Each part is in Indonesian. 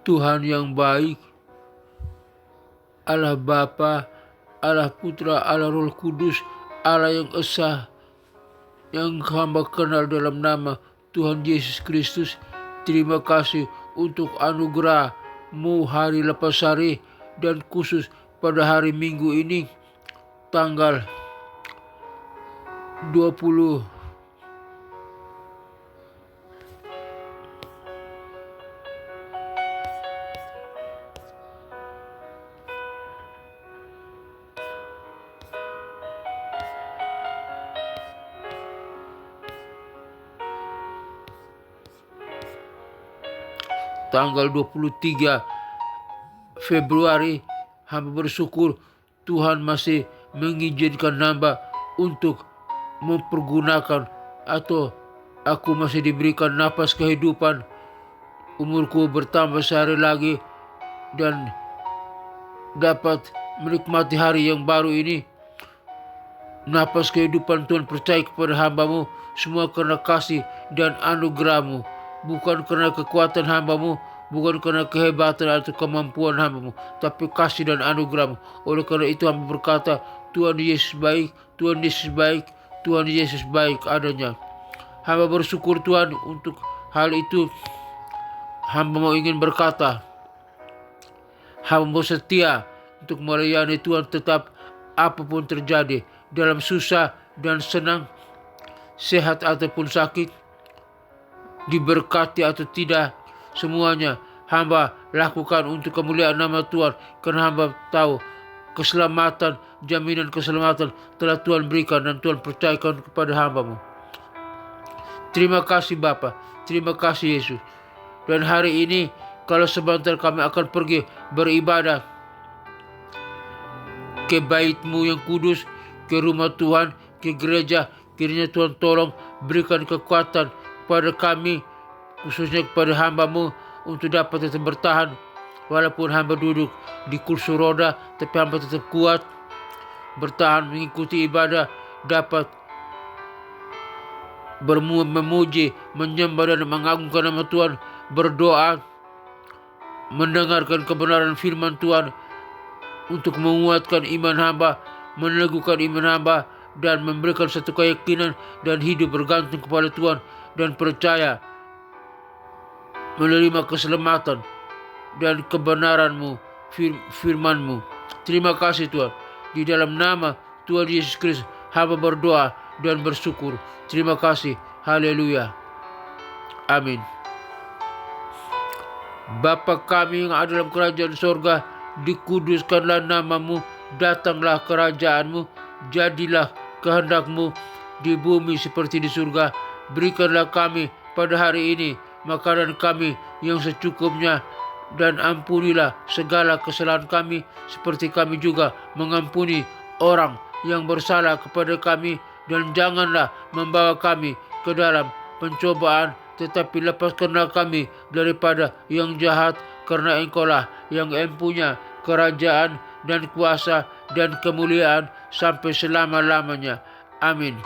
Tuhan yang baik, Allah Bapa, Allah Putra, Allah Roh Kudus, Allah yang esa, yang hamba kenal dalam nama Tuhan Yesus Kristus. Terima kasih untuk anugerah-Mu hari lepas hari, dan khusus pada hari Minggu ini, tanggal 20 tanggal 23 Februari, hamba bersyukur Tuhan masih mengizinkan hamba untuk mempergunakan, atau aku masih diberikan napas kehidupan. Umurku bertambah sehari lagi dan dapat menikmati hari yang baru ini. Napas kehidupan Tuhan percaya kepada hamba-Mu, semua karena kasih dan anugerah-Mu, bukan karena kekuatan hamba-Mu, bukan karena kehebatan atau kemampuan hamba-Mu, tapi kasih dan anugerah-Mu. Oleh karena itu hamba berkata, Tuhan Yesus baik, Tuhan Yesus baik, Tuhan Yesus baik adanya. Hamba bersyukur Tuhan untuk hal itu. Hamba mau ingin berkata, hamba mau setia untuk melayani Tuhan tetap apapun terjadi, dalam susah dan senang, sehat ataupun sakit, diberkati atau tidak, semuanya hamba lakukan untuk kemuliaan nama Tuhan, karena hamba tahu keselamatan, jaminan keselamatan telah Tuhan berikan dan Tuhan percayakan kepada hamba-Mu. Terima kasih Bapa, terima kasih Yesus. Dan hari ini kalau sebentar kami akan pergi beribadah ke bait-Mu yang kudus, ke rumah Tuhan, ke gereja, kiranya Tuhan tolong berikan kekuatan kepada kami, khususnya kepada hamba-Mu, untuk dapat tetap bertahan. Walaupun hamba duduk di kursi roda, tapi hamba tetap kuat, bertahan mengikuti ibadah, dapat memuji, menyembah dan mengagungkan nama Tuhan, berdoa, mendengarkan kebenaran firman Tuhan, untuk menguatkan iman hamba, meneguhkan iman hamba, dan memberikan satu keyakinan dan hidup bergantung kepada Tuhan dan percaya menerima keselamatan dan kebenaran-Mu, firman-Mu. Terima kasih Tuhan. Di dalam nama Tuhan Yesus Kristus hamba berdoa dan bersyukur. Terima kasih. Haleluya. Amin. Bapa kami yang ada dalam kerajaan sorga, dikuduskanlah nama-Mu, datanglah kerajaan-Mu, jadilah kehendak-Mu di bumi seperti di surga. Berikanlah kami pada hari ini makanan kami yang secukupnya, dan ampunilah segala kesalahan kami seperti kami juga mengampuni orang yang bersalah kepada kami, dan janganlah membawa kami ke dalam pencobaan, tetapi lepaskanlah kami daripada yang jahat, karena Engkau-lah yang empunya kerajaan dan kuasa dan kemuliaan sampai selama-lamanya. Amin.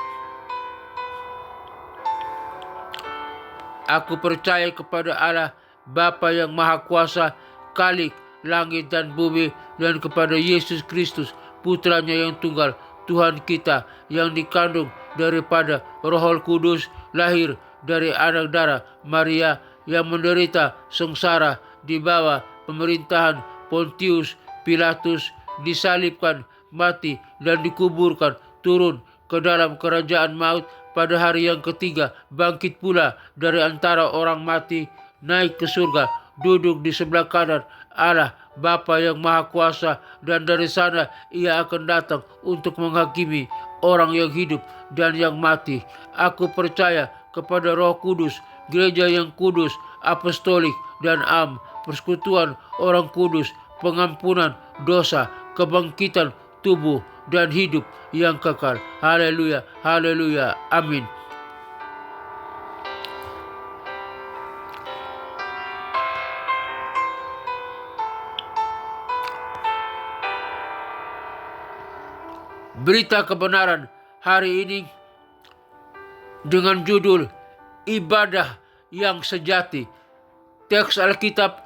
Aku percaya kepada Allah Bapa yang Maha Kuasa, Khalik langit dan bumi, dan kepada Yesus Kristus, Putranya yang tunggal, Tuhan kita, yang dikandung daripada Roh Kudus, lahir dari anak darah Maria, yang menderita sengsara di bawah pemerintahan Pontius Pilatus, disalibkan, mati, dan dikuburkan, turun ke dalam kerajaan maut, pada hari yang ketiga bangkit pula dari antara orang mati, naik ke surga, duduk di sebelah kanan Allah Bapa yang Maha Kuasa, dan dari sana Ia akan datang untuk menghakimi orang yang hidup dan yang mati. Aku percaya kepada Roh Kudus, gereja yang kudus, apostolik dan persekutuan orang kudus, pengampunan dosa, kebangkitan tubuh dan hidup yang kekal. Haleluya, haleluya, amin. Berita kebenaran hari ini dengan judul Ibadah yang Sejati. Teks Alkitab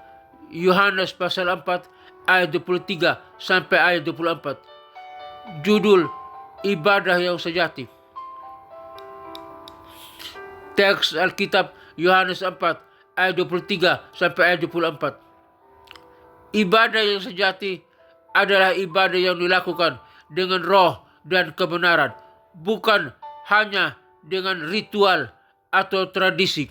Yohanes pasal 4 ayat 23 sampai ayat 24. Judul ibadah yang sejati. Teks Alkitab Yohanes 4 ayat 23 sampai ayat 24. Ibadah yang sejati adalah ibadah yang dilakukan dengan roh dan kebenaran, bukan hanya dengan ritual atau tradisi.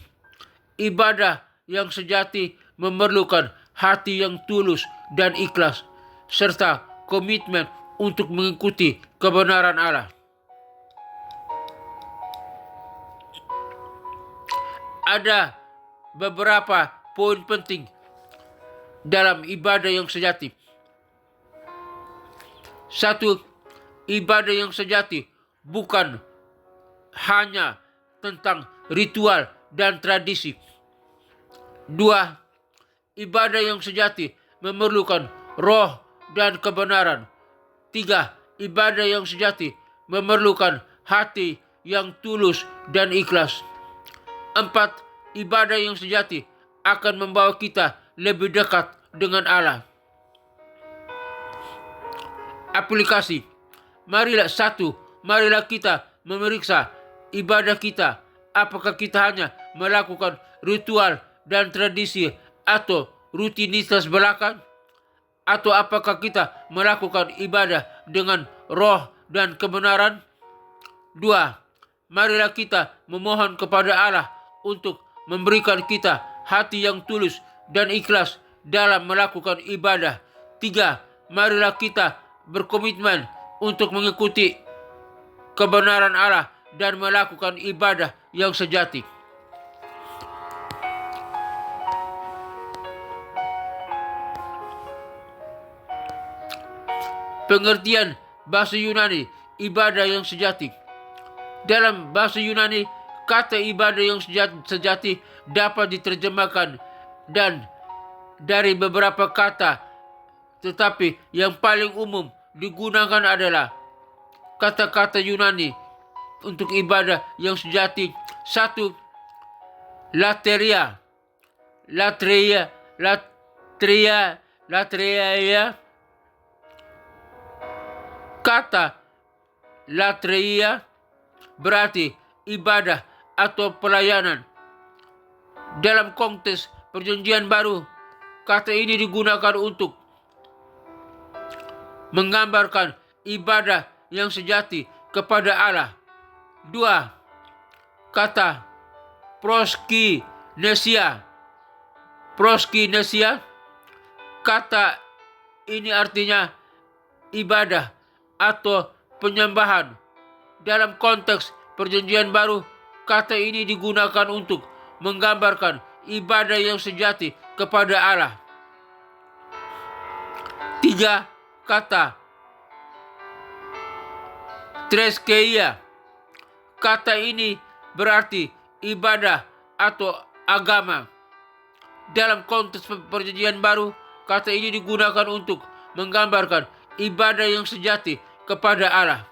Ibadah yang sejati memerlukan hati yang tulus dan ikhlas, serta komitmen untuk mengikuti kebenaran Allah. Ada beberapa poin penting dalam ibadah yang sejati. 1. Ibadah yang sejati bukan hanya tentang ritual dan tradisi. 2. Ibadah yang sejati memerlukan roh dan kebenaran. 3. Ibadah yang sejati memerlukan hati yang tulus dan ikhlas. 4. Ibadah yang sejati akan membawa kita lebih dekat dengan Allah. Aplikasi. Marilah kita memeriksa ibadah kita. Apakah kita hanya melakukan ritual dan tradisi atau rutinitas belaka? Atau apakah kita melakukan ibadah dengan roh dan kebenaran? 2. Marilah kita memohon kepada Allah untuk memberikan kita hati yang tulus dan ikhlas dalam melakukan ibadah. 3. Marilah kita berkomitmen untuk mengikuti kebenaran Allah dan melakukan ibadah yang sejati. Pengertian bahasa Yunani ibadah yang sejati. Dalam bahasa Yunani, kata ibadah yang sejati dapat diterjemahkan dan dari beberapa kata, tetapi yang paling umum digunakan adalah kata-kata Yunani untuk ibadah yang sejati. 1. Latreia. Kata latreia berarti ibadah atau pelayanan. Dalam konteks Perjanjian Baru, kata ini digunakan untuk menggambarkan ibadah yang sejati kepada Allah. 2. Kata proskinesia. Kata ini artinya ibadah atau penyembahan. Dalam konteks Perjanjian Baru, kata ini digunakan untuk menggambarkan ibadah yang sejati kepada Allah. 3. Kata treskeia. Kata ini berarti ibadah atau agama. Dalam konteks Perjanjian Baru, kata ini digunakan untuk menggambarkan ibadah yang sejati kepada Allah.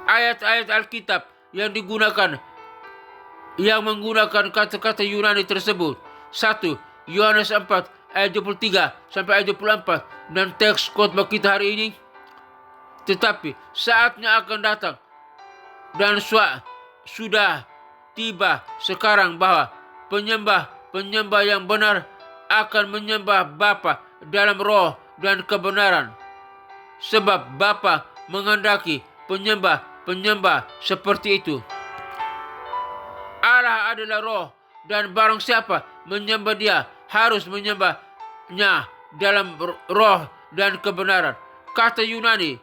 Ayat-ayat Alkitab yang menggunakan kata-kata Yunani tersebut. 1. Yohanes 4 ayat 23 sampai ayat 24 dan teks khotbah kita hari ini. Tetapi saatnya akan datang dan sudah tiba sekarang bahwa penyembah yang benar akan menyembah Bapa dalam roh dan kebenaran. Sebab Bapa menghendaki penyembah seperti itu. Allah adalah roh, dan barang siapa menyembah Dia harus menyembahnya dalam roh dan kebenaran. Kata Yunani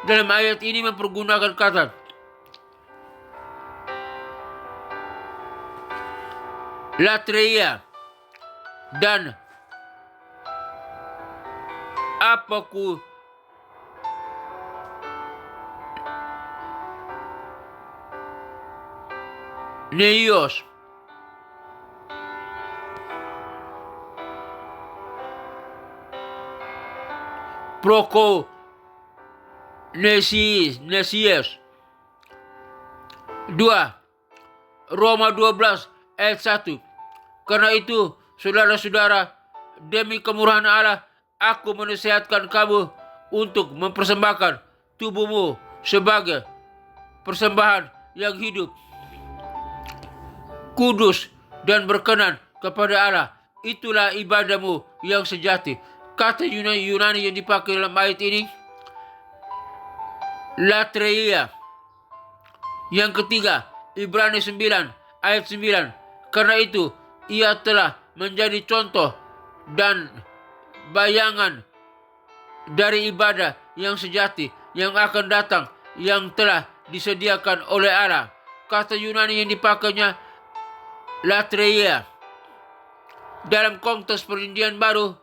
dalam ayat ini mempergunakan kata latreia dan Neos. Nesies. 2. Roma 12 ayat 1. Karena itu, saudara-saudara, demi kemurahan Allah, aku menasihatkan kamu untuk mempersembahkan tubuhmu sebagai persembahan yang hidup, kudus, dan berkenan kepada Allah. Itulah ibadahmu yang sejati. Kata Yunani yang dipakai dalam ayat ini, latreia. Yang ketiga, Ibrani 9 ayat 9. Karena itu, ia telah menjadi contoh dan bayangan dari ibadah yang sejati yang akan datang, yang telah disediakan oleh Allah. Kata Yunani yang dipakainya latreia. Dalam konteks perjanjian baru,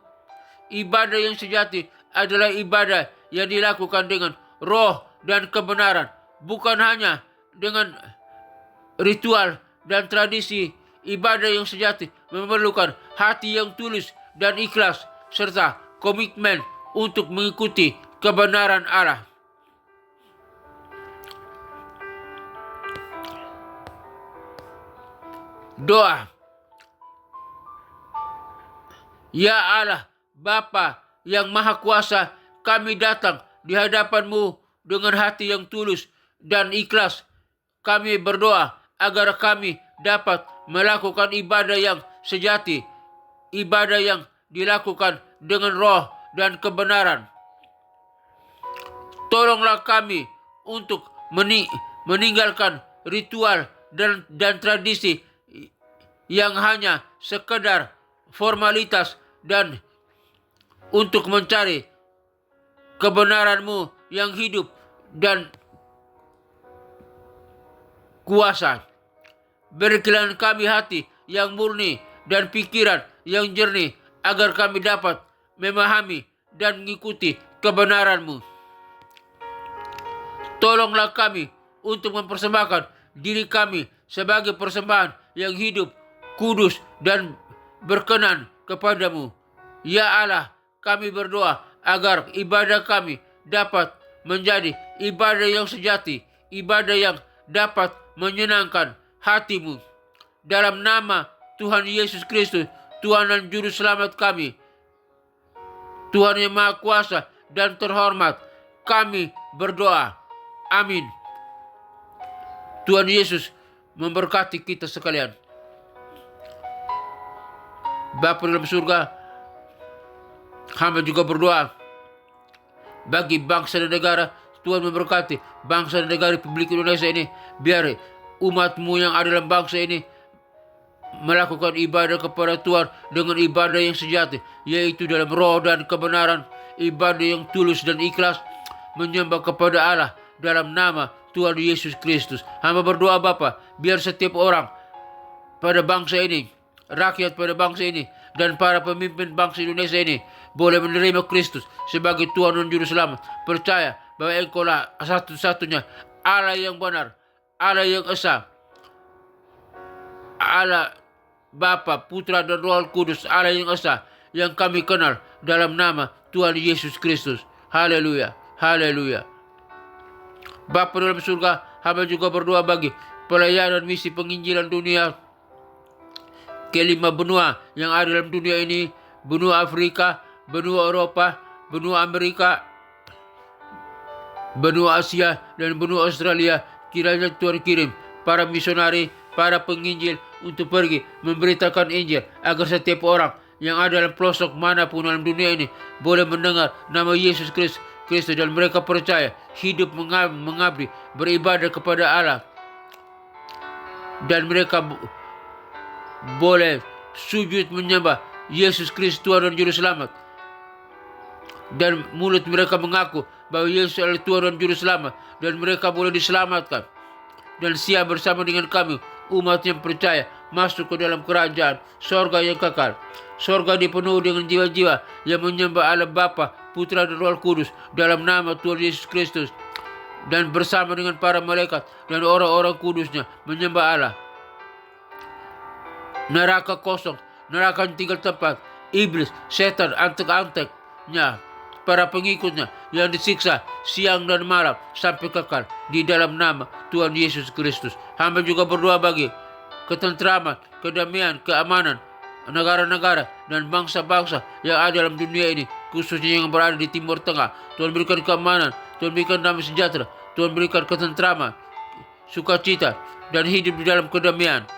ibadah yang sejati adalah ibadah yang dilakukan dengan roh dan kebenaran, bukan hanya dengan ritual dan tradisi. Ibadah yang sejati memerlukan hati yang tulus dan ikhlas, serta komitmen untuk mengikuti kebenaran Allah. Doa. Ya Allah, Bapa yang Maha Kuasa, kami datang di hadapan-Mu dengan hati yang tulus dan ikhlas. Kami berdoa agar kami dapat melakukan ibadah yang sejati, ibadah yang dilakukan dengan roh dan kebenaran. Tolonglah kami untuk meninggalkan ritual dan tradisi yang hanya sekedar formalitas dan untuk mencari kebenaran-Mu yang hidup dan kuasa. Berikanlah kami hati yang murni dan pikiran yang jernih agar kami dapat memahami dan mengikuti kebenaran-Mu. Tolonglah kami untuk mempersembahkan diri kami sebagai persembahan yang hidup, kudus, dan berkenan kepada-Mu. Ya Allah, kami berdoa agar ibadah kami dapat menjadi ibadah yang sejati, ibadah yang dapat menyenangkan hati-Mu. Dalam nama Tuhan Yesus Kristus, Tuhan dan Juru Selamat kami, Tuhan yang Maha Kuasa dan terhormat, kami berdoa. Amin. Tuhan Yesus memberkati kita sekalian. Bapa dalam surga, hamba juga berdoa bagi bangsa dan negara. Tuhan memberkati bangsa dan negara Republik Indonesia ini. Biar umat-Mu yang ada dalam bangsa ini melakukan ibadah kepada Tuhan dengan ibadah yang sejati, yaitu dalam roh dan kebenaran, ibadah yang tulus dan ikhlas, menyembah kepada Allah dalam nama Tuhan Yesus Kristus. Hamba berdoa Bapa, biar setiap orang pada bangsa ini, rakyat pada bangsa ini, dan para pemimpin bangsa Indonesia ini boleh menerima Kristus sebagai Tuhan dan Juru Selamat. Percaya bahwa Engkau lah satu-satunya Allah yang benar, Allah yang esa, Allah Bapa, Putra dan Roh Kudus, Allah yang esa, yang kami kenal dalam nama Tuhan Yesus Kristus. Haleluya, haleluya. Bapa dalam surga, hamba juga berdoa bagi pelayanan misi penginjilan dunia ke 5 benua yang ada dalam dunia ini, benua Afrika, benua Eropa, benua Amerika, benua Asia, dan benua Australia. Kiranya Tuhan kirim para misionari, para penginjil untuk pergi memberitakan Injil, agar setiap orang yang ada dalam pelosok manapun dalam dunia ini boleh mendengar nama Yesus Kristus dan mereka percaya, hidup mengabdi, beribadah kepada Allah, dan mereka boleh sujud menyembah Yesus Kristus Tuhan dan Juru Selamat, dan mulut mereka mengaku bahwa Yesus adalah Tuhan dan Juru Selamat, dan mereka boleh diselamatkan dan siap bersama dengan kami, umat yang percaya, masuk ke dalam kerajaan sorga yang kekal. Sorga dipenuhi dengan jiwa-jiwa yang menyembah Allah Bapa, Putra dan Roh Kudus dalam nama Tuhan Yesus Kristus, dan bersama dengan para malaikat dan orang-orang kudusnya menyembah Allah. Neraka kosong, neraka tinggal tempat, iblis, setan, antek-anteknya, para pengikutnya yang disiksa siang dan malam sampai kekal di dalam nama Tuhan Yesus Kristus. Hamba juga berdoa bagi ketentraman, kedamaian, keamanan negara-negara dan bangsa-bangsa yang ada dalam dunia ini, khususnya yang berada di Timur Tengah. Tuhan berikan keamanan, Tuhan berikan damai sejahtera, Tuhan berikan ketentraman, sukacita, dan hidup di dalam kedamaian.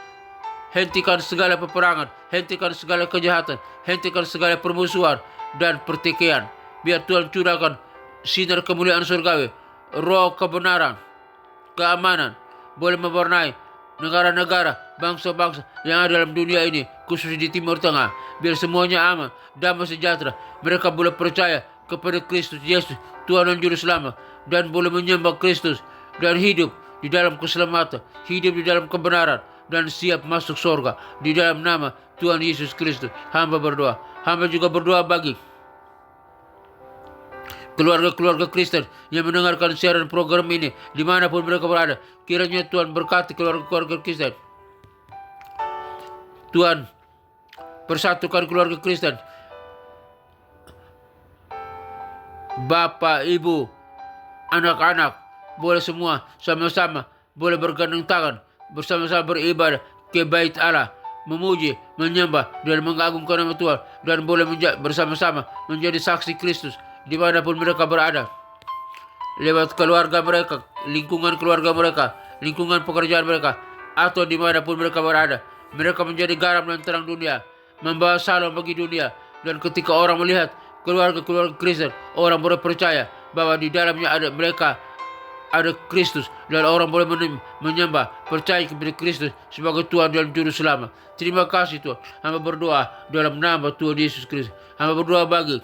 Hentikan segala peperangan, hentikan segala kejahatan, hentikan segala permusuhan dan pertikaian. Biar Tuhan curahkan sinar kemuliaan surgawi, roh kebenaran, keamanan, boleh mewarnai negara-negara, bangsa-bangsa yang ada dalam dunia ini, khususnya di Timur Tengah. Biar semuanya aman, damai sejahtera. Mereka boleh percaya kepada Kristus Yesus, Tuhan dan Juru Selamat, dan boleh menyembah Kristus dan hidup di dalam keselamatan, hidup di dalam kebenaran, dan siap masuk surga di dalam nama Tuhan Yesus Kristus. Hamba berdoa. Hamba juga berdoa bagi keluarga-keluarga Kristen yang mendengarkan siaran program ini dimanapun mereka berada. Kiranya Tuhan berkati keluarga-keluarga Kristen. Tuhan persatukan keluarga Kristen, bapak, ibu, anak-anak, boleh semua sama-sama boleh bergandeng tangan, bersama-sama beribadah ke bait Allah, memuji, menyembah, dan mengagungkan nama Tuhan, dan boleh bersama-sama menjadi saksi Kristus dimanapun mereka berada, lewat keluarga mereka, lingkungan keluarga mereka, lingkungan pekerjaan mereka, atau dimanapun mereka berada. Mereka menjadi garam dan terang dunia, membawa salam bagi dunia. Dan ketika orang melihat keluarga-keluarga Kristen, orang boleh percaya bahwa di dalamnya ada Kristus, dan orang boleh menyembah, percaya kepada Kristus sebagai Tuhan dan Juru Selamat. Terima kasih Tuhan. Hamba berdoa dalam nama Tuhan Yesus Kristus. Hamba berdoa bagi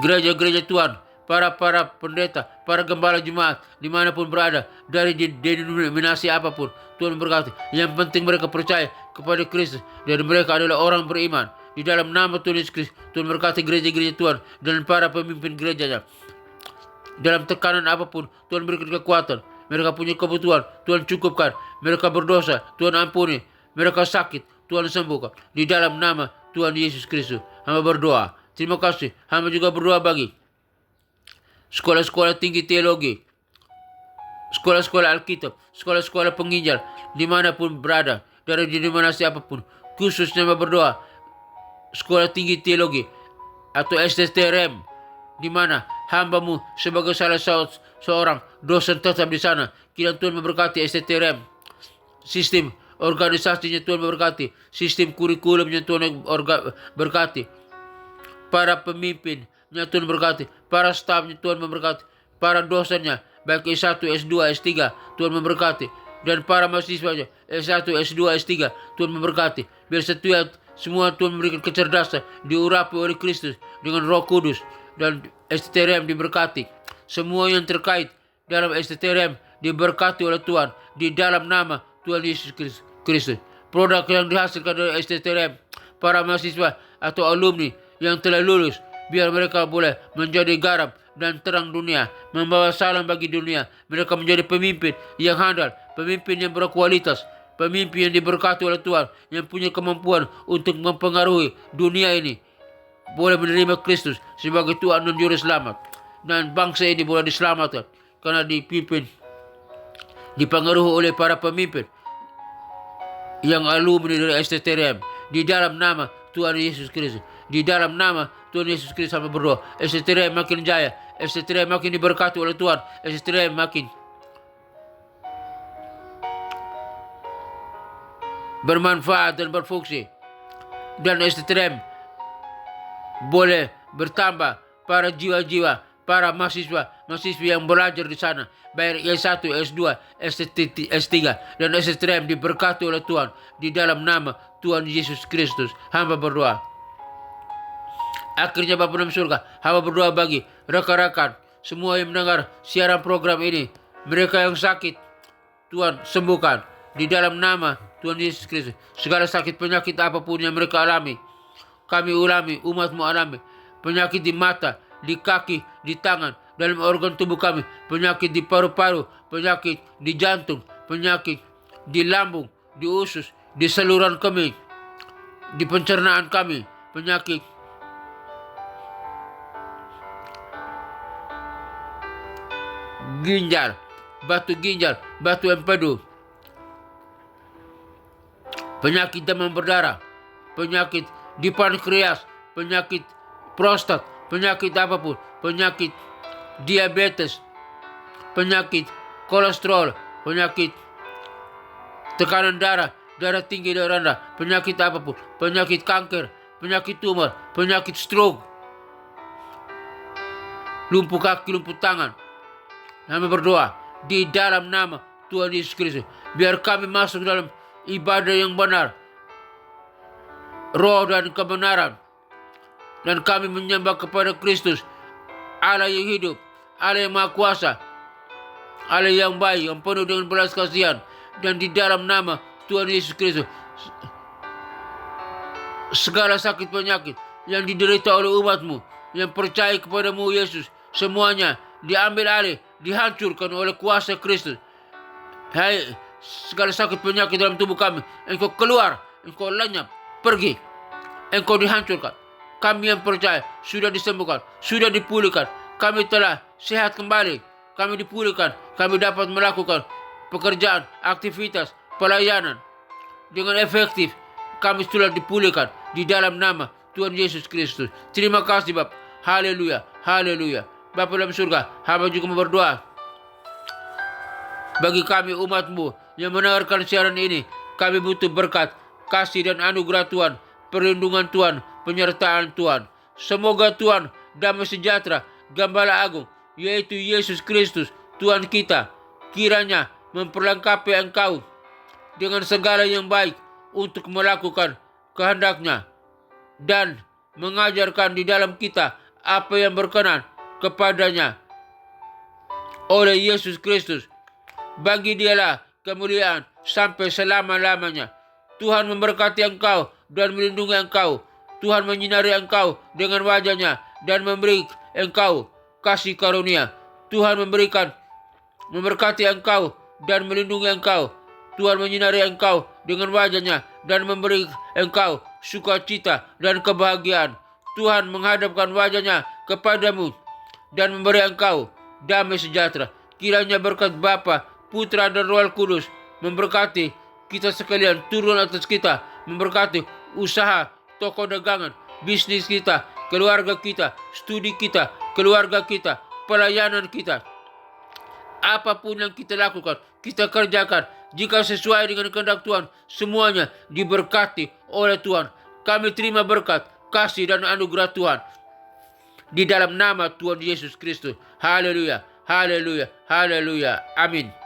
gereja-gereja Tuhan, para pendeta, para gembala jemaat dimanapun berada, dari denominasi apapun. Tuhan berkati, yang penting mereka percaya kepada Kristus dan mereka adalah orang beriman. Di dalam nama Tuhan Yesus Kristus, Tuhan berkati gereja-gereja Tuhan dan para pemimpin gerejanya. Dalam tekanan apapun, Tuhan berikan kekuatan. Mereka punya kebutuhan, Tuhan cukupkan. Mereka berdosa, Tuhan ampuni. Mereka sakit, Tuhan sembuhkan. Di dalam nama Tuhan Yesus Kristus, hamba berdoa. Terima kasih. Hamba juga berdoa bagi sekolah-sekolah tinggi teologi, sekolah-sekolah Alkitab, sekolah-sekolah penginjil, dimanapun berada, dari denominasi apapun. Khususnya hamba berdoa sekolah tinggi teologi atau STTRM, di mana hambamu sebagai salah seorang dosen tetap di sana. Kiranya Tuhan memberkati STTRM, sistem organisasinya Tuhan memberkati, sistem kurikulumnya Tuhan berkati, para pemimpinnya Tuhan berkati, para stafnya Tuhan memberkati, para dosennya baik S1, S2, S3 Tuhan memberkati, dan para mahasiswanya S1, S2, S3 Tuhan memberkati. Biar semua Tuhan memberikan kecerdasan, diurapi oleh Kristus dengan Roh Kudus, dan STTRM diberkati. Semua yang terkait dalam STTRM diberkati oleh Tuhan di dalam nama Tuhan Yesus Kristus. Produk yang dihasilkan dari STTRM, para mahasiswa atau alumni yang telah lulus, biar mereka boleh menjadi garam dan terang dunia, membawa salam bagi dunia. Mereka menjadi pemimpin yang handal, pemimpin yang berkualitas, pemimpin yang diberkati oleh Tuhan, yang punya kemampuan untuk mempengaruhi dunia ini, boleh menerima Kristus sebagai Tuhan dan Juru Selamat. Dan bangsa ini boleh diselamatkan karena dipengaruhi oleh para pemimpin yang alumni dari STTRM. Di dalam nama Tuhan Yesus Kristus, di dalam nama Tuhan Yesus Kristus hamba berdoa, STTRM makin jaya, STTRM makin diberkati oleh Tuhan, STTRM makin bermanfaat dan berfungsi, dan STTRM boleh bertambah para jiwa-jiwa, para mahasiswi yang belajar di sana, baik S1, S2, S3, dan STTRM diberkati oleh Tuhan di dalam nama Tuhan Yesus Kristus. Hamba berdoa. Akhirnya Bapa dalam surga, hamba berdoa bagi rekan-rekan semua yang mendengar siaran program ini. Mereka yang sakit, Tuhan sembuhkan di dalam nama Tuhan Yesus Kristus. Segala sakit penyakit apapun yang mereka alami, kami ulami, umatmu alami. Penyakit di mata, di kaki, di tangan, dalam organ tubuh kami. Penyakit di paru-paru, penyakit di jantung, penyakit di lambung, di usus, di saluran kami, di pencernaan kami, penyakit ginjal, batu empedu, penyakit demam berdarah, penyakit di pankreas, penyakit prostat, penyakit apapun, penyakit diabetes, penyakit kolesterol, penyakit tekanan darah, darah tinggi, darah rendah, penyakit apapun, penyakit kanker, penyakit tumor, penyakit stroke, lumpuh kaki, lumpuh tangan. Kami berdoa di dalam nama Tuhan Yesus Kristus. Biar kami masuk dalam ibadah yang benar, roh dan kebenaran. Dan kami menyembah kepada Kristus, Allah yang hidup, Allah yang maha kuasa, Allah yang baik, yang penuh dengan belas kasihan. Dan di dalam nama Tuhan Yesus Kristus, segala sakit penyakit yang diderita oleh umatmu, yang percaya kepadamu Yesus, semuanya diambil alih, dihancurkan oleh kuasa Kristus. Hai, segala sakit penyakit dalam tubuh kami, engkau keluar, engkau lenyap, pergi, engkau dihancurkan. Kami yang percaya sudah disembuhkan, sudah dipulihkan. Kami telah sehat kembali, kami dipulihkan, kami dapat melakukan pekerjaan, aktivitas, pelayanan dengan efektif. Kami sudah dipulihkan di dalam nama Tuhan Yesus Kristus. Terima kasih Bapa. Haleluya, haleluya. Bapa dalam surga, hamba juga berdoa bagi kami umat-Mu yang mendengarkan siaran ini. Kami butuh berkat, kasih dan anugerah Tuhan, perlindungan Tuhan, penyertaan Tuhan. Semoga Tuhan damai sejahtera, Gembala Agung, yaitu Yesus Kristus, Tuhan kita, kiranya memperlengkapi engkau dengan segala yang baik untuk melakukan kehendak-Nya dan mengajarkan di dalam kita apa yang berkenan kepadanya oleh Yesus Kristus. Bagi Dialah kemuliaan sampai selama-lamanya. Tuhan memberkati engkau dan melindungi engkau. Tuhan menyinari engkau dengan wajah-Nya dan memberi engkau kasih karunia. Tuhan memberkati engkau dan melindungi engkau. Tuhan menyinari engkau dengan wajah-Nya dan memberi engkau sukacita dan kebahagiaan. Tuhan menghadapkan wajah-Nya kepadamu dan memberi engkau damai sejahtera. Kiranya berkat Bapa, Putra dan Roh Kudus memberkati kita sekalian, turun atas kita, memberkati usaha, toko dagangan, bisnis kita, keluarga kita, studi kita, keluarga kita, pelayanan kita. Apapun yang kita lakukan, kita kerjakan, jika sesuai dengan kehendak Tuhan, semuanya diberkati oleh Tuhan. Kami terima berkat, kasih dan anugerah Tuhan di dalam nama Tuhan Yesus Kristus. Haleluya, haleluya, haleluya. Amin.